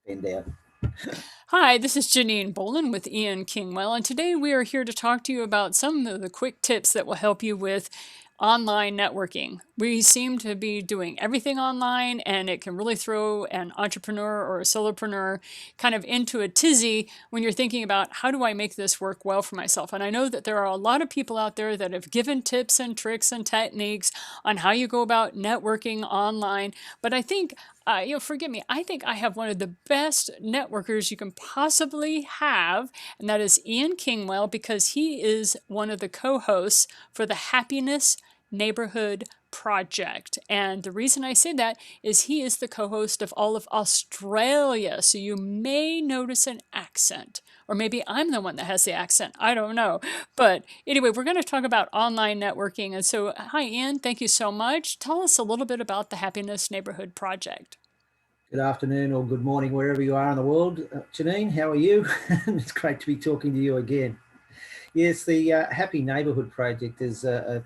Stand out. Hi, this is Janine Bolon with Ian Kingwill, and today we are here to talk to you about some of the quick tips that will help you with online networking. We seem to be doing everything online, and it can really throw an entrepreneur or a solopreneur kind of into a tizzy when you're thinking about how do I make this work well for myself. And I know that there are a lot of people out there that have given tips and tricks and techniques on how you go about networking online, but I think forgive me, I think I have one of the best networkers you can possibly have, and that is Ian Kingwell, because he is one of the co hosts for the Happiness Neighborhood Project. And the reason I say that is he is the co host of all of Australia. So you may notice an accent. Or maybe I'm the one that has the accent. I don't know. But anyway, we're going to talk about online networking. And so, hi, Ian. Thank you so much. Tell us a little bit about the Happiness Neighborhood Project. Good afternoon or good morning, wherever you are in the world. Janine, how are you? It's great to be talking to you again. Yes, the Happy Neighbourhood Project is a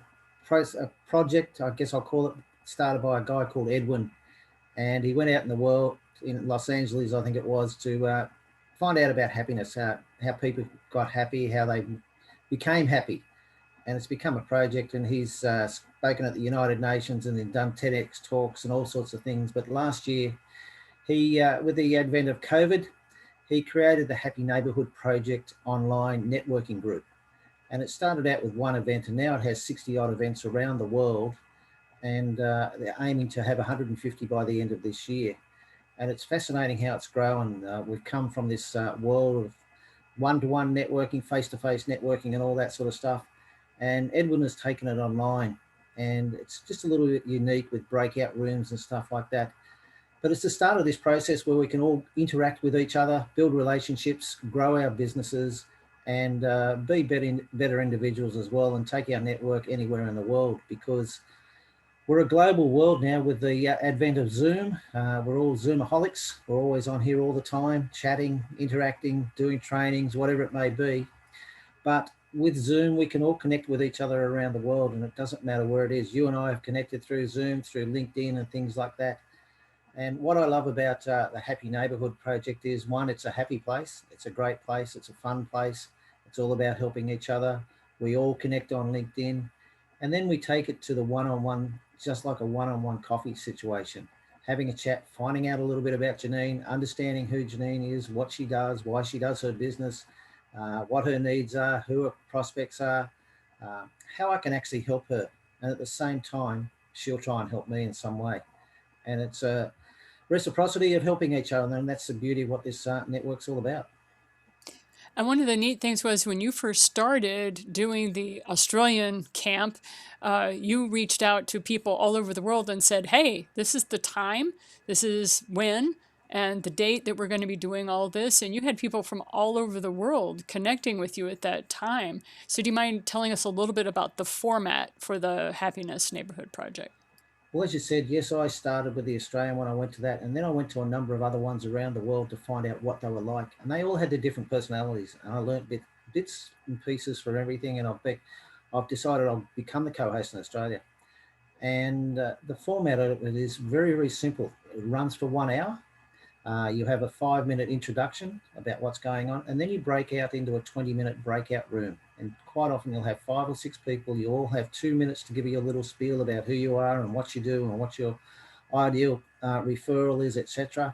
project, I guess I'll call it, started by a guy called Edwin. And he went out in the world, in Los Angeles, I think it was, to find out about happiness, how people got happy, how they became happy. And it's become a project, and he's spoken at the United Nations and then done TEDx talks and all sorts of things. But last year, he, with the advent of COVID, he created the Happy Neighbourhood Project online networking group. And it started out with one event, and now it has 60 odd events around the world. And they're aiming to have 150 by the end of this year. And it's fascinating how it's grown. We've come from this world of one-to-one networking, face-to-face networking, and all that sort of stuff. And Edwin has taken it online. And it's just a little bit unique with breakout rooms and stuff like that. But it's the start of this process where we can all interact with each other, build relationships, grow our businesses, and be better individuals as well, and take our network anywhere in the world, because we're a global world now with the advent of Zoom. We're all Zoomaholics. We're always on here all the time, chatting, interacting, doing trainings, whatever it may be. But with Zoom, we can all connect with each other around the world, and it doesn't matter where it is. You and I have connected through Zoom, through LinkedIn and things like that. And what I love about the Happy Neighbourhood Project is, one, it's a happy place. It's a great place. It's a fun place. It's all about helping each other. We all connect on LinkedIn. And then we take it to the one-on-one, just like a one-on-one coffee situation, having a chat, finding out a little bit about Janine, understanding who Janine is, what she does, why she does her business, what her needs are, who her prospects are, uh, how I can actually help her. And at the same time, she'll try and help me in some way. And it's a reciprocity of helping each other, and that's the beauty of what this network's all about. And one of the neat things was when you first started doing the Australian camp, you reached out to people all over the world and said, hey, this is the time, this is when, and the date that we're going to be doing all this. And you had people from all over the world connecting with you at that time. So, do you mind telling us a little bit about the format for the Happiness Neighborhood Project? Well, as you said, yes, I started with the Australian one. I went to that, and then I went to a number of other ones around the world to find out what they were like, and they all had their different personalities. And I learned bits and pieces from everything, and I've decided I'll become the co-host in Australia. And the format of it is very, very simple. It runs for 1 hour. You have a 5 minute introduction about what's going on, and then you break out into a 20-minute breakout room. And quite often you'll have 5 or 6 people. You all have 2 minutes to give you a little spiel about who you are and what you do and what your ideal referral is, etc.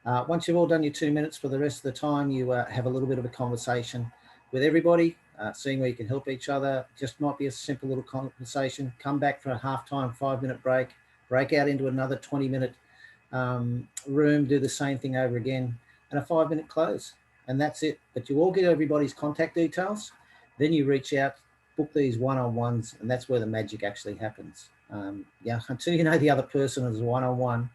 Once you've all done your 2 minutes, for the rest of the time, you have a little bit of a conversation with everybody, seeing where you can help each other. Just might be a simple little conversation. Come back for a halftime 5 minute break out into another 20-minute room, do the same thing over again, and a 5 minute close. And that's it. But you all get everybody's contact details. Then you reach out, book these one-on-ones, and that's where the magic actually happens. Yeah, until you know the other person is one-on-one,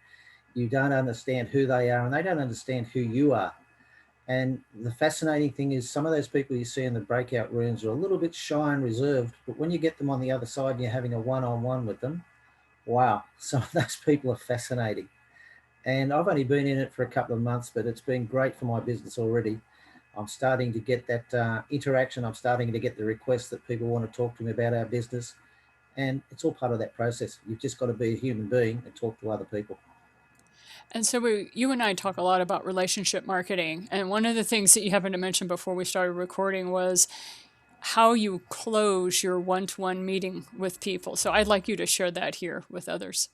you don't understand who they are, and they don't understand who you are. And the fascinating thing is, some of those people you see in the breakout rooms are a little bit shy and reserved, but when you get them on the other side and you're having a one-on-one with them, wow, some of those people are fascinating. And I've only been in it for a couple of months, but it's been great for my business already. I'm starting to get that interaction. I'm starting to get the requests that people want to talk to me about our business. And it's all part of that process. You've just got to be a human being and talk to other people. And so you and I talk a lot about relationship marketing. And one of the things that you happened to mention before we started recording was how you close your one-to-one meeting with people. So I'd like you to share that here with others.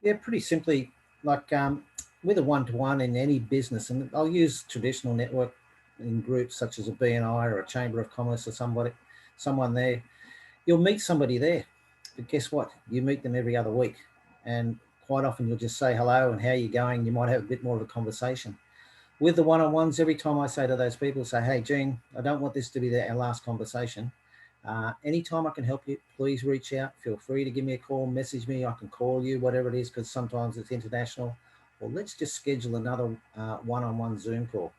Yeah, pretty simply, like with a one-to-one in any business, and I'll use traditional network in groups such as a BNI or a Chamber of Commerce or someone there. You'll meet somebody there, but guess what? You meet them every other week, and quite often you'll just say hello and how are you going. You might have a bit more of a conversation. With the one-on-ones, every time I say to those people, say, hey, Gene, I don't want this to be our last conversation. Anytime I can help you, please reach out. Feel free to give me a call, message me. I can call you, whatever it is, because sometimes it's international. Or let's just schedule another one-on-one Zoom call.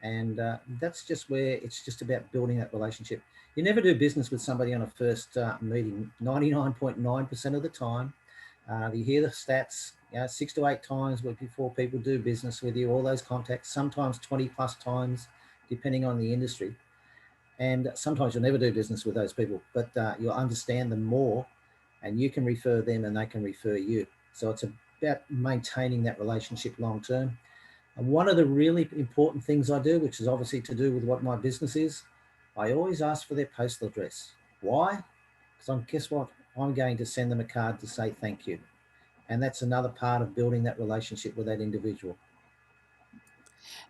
And that's just where it's just about building that relationship. You never do business with somebody on a first meeting. 99.9% of the time, you hear the stats, 6 to 8 times before people do business with you, all those contacts, sometimes 20 plus times, depending on the industry. And sometimes you'll never do business with those people, but you'll understand them more and you can refer them and they can refer you. So it's about maintaining that relationship long term. And one of the really important things I do, which is obviously to do with what my business is, I always ask for their postal address. Why? Because guess what? I'm going to send them a card to say thank you. And that's another part of building that relationship with that individual.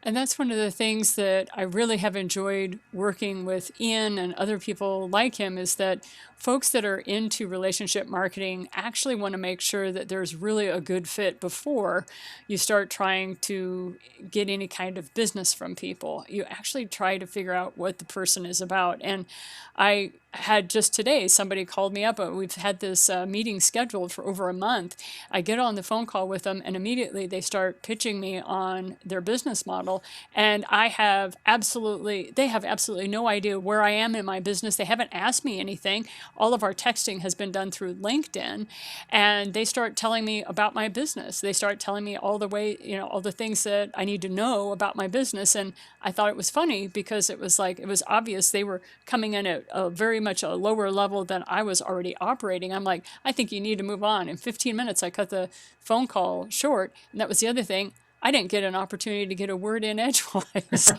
And that's one of the things that I really have enjoyed working with Ian and other people like him is that folks that are into relationship marketing actually want to make sure that there's really a good fit before you start trying to get any kind of business from people. You actually try to figure out what the person is about. And I had just today somebody called me up. We've had this meeting scheduled for over a month. I get on the phone call with them, and immediately they start pitching me on their business model. And they have absolutely no idea where I am in my business. They haven't asked me anything. All of our texting has been done through LinkedIn, and they start telling me about my business. They start telling me all the things that I need to know about my business. And I thought it was funny because it was obvious they were coming in at a very much a lower level than I was already operating. I'm like, I think you need to move on. In 15 minutes, I cut the phone call short. And that was the other thing. I didn't get an opportunity to get a word in edgewise,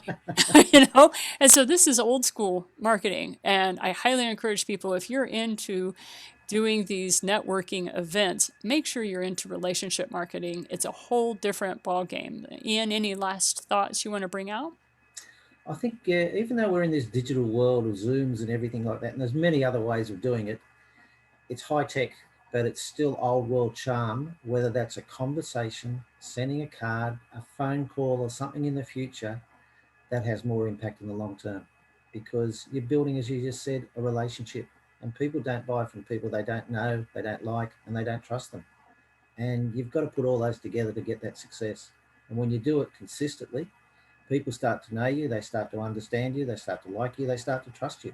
And so this is old school marketing. And I highly encourage people, if you're into doing these networking events, make sure you're into relationship marketing. It's a whole different ballgame. Ian, any last thoughts you want to bring out? I think even though we're in this digital world of Zooms and everything like that, and there's many other ways of doing it, it's high tech, but it's still old world charm, whether that's a conversation, sending a card, a phone call, or something in the future that has more impact in the long term. Because you're building, as you just said, a relationship. And people don't buy from people they don't know, they don't like, and they don't trust them. And you've got to put all those together to get that success. And when you do it consistently, people start to know you, they start to understand you, they start to like you, they start to trust you.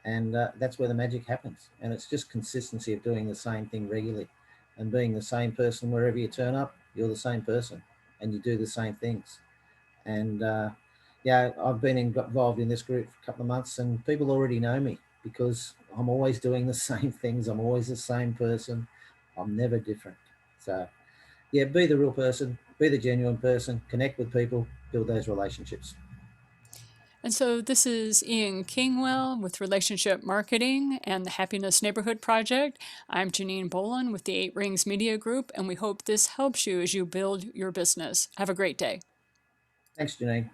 And that's where the magic happens. And it's just consistency of doing the same thing regularly and being the same person wherever you turn up. You're the same person and you do the same things. And yeah, I've been involved in this group for a couple of months and people already know me because I'm always doing the same things. I'm always the same person. I'm never different. So yeah, be the real person, be the genuine person, connect with people, build those relationships. And so this is Ian Kingwill with Relationship Marketing and the Happiness Neighborhood Project. I'm Janine Bolon with the Eight Rings Media Group, and we hope this helps you as you build your business. Have a great day. Thanks, Janine.